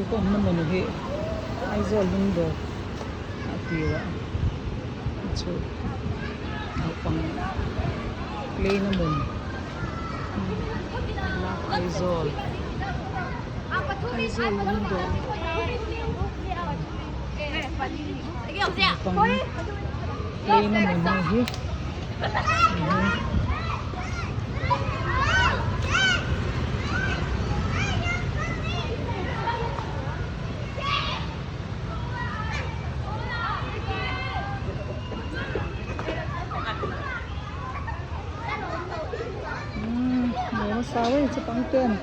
Kung naman uhi ay zolundo atiwa so pang play naman black Izol lundo pang play naman uhi Saway sa pangken.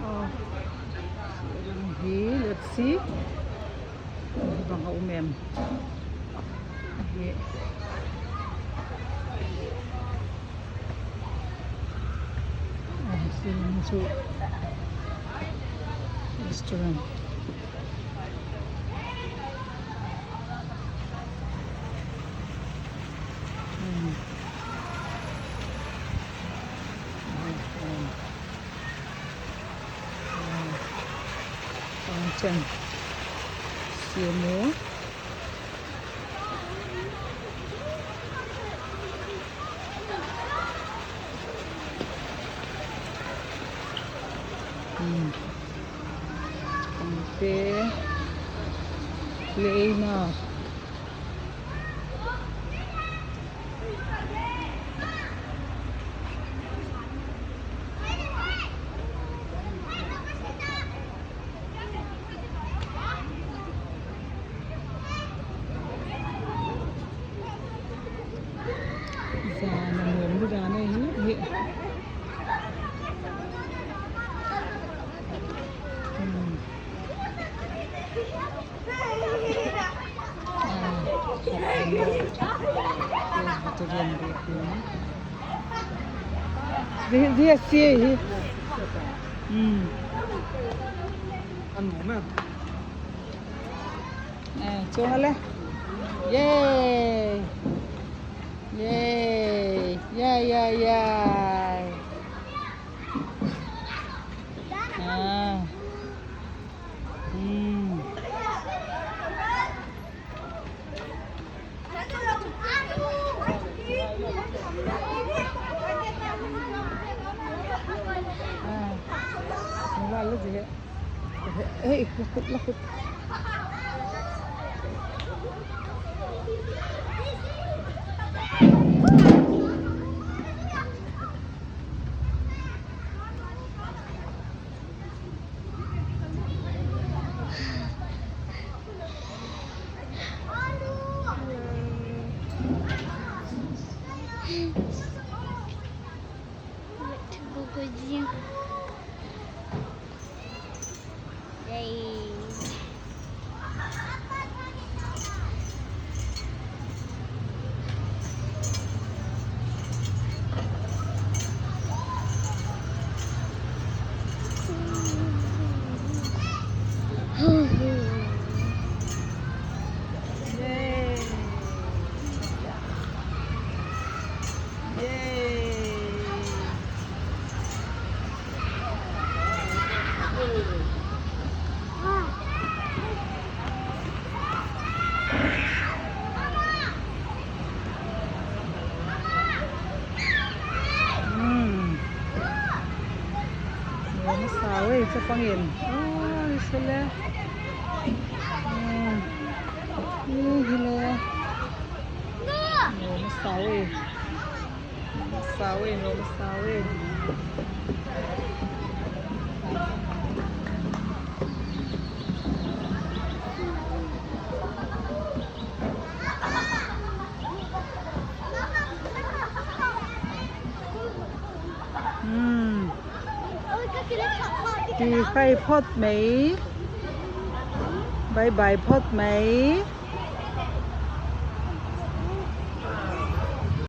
Oh. Let's see. Ibang kaumem. So restaurant. Fountain. Sino? Kampe. Play na. Dia sih. Ăn bún à? Coba lah. Yeay. Yeay. Yay. Lalu juga. Lakut. Masawi sa pangin. Oh, sila. Gila. Masawi. Thì khay pot mấy bye bye pot mấy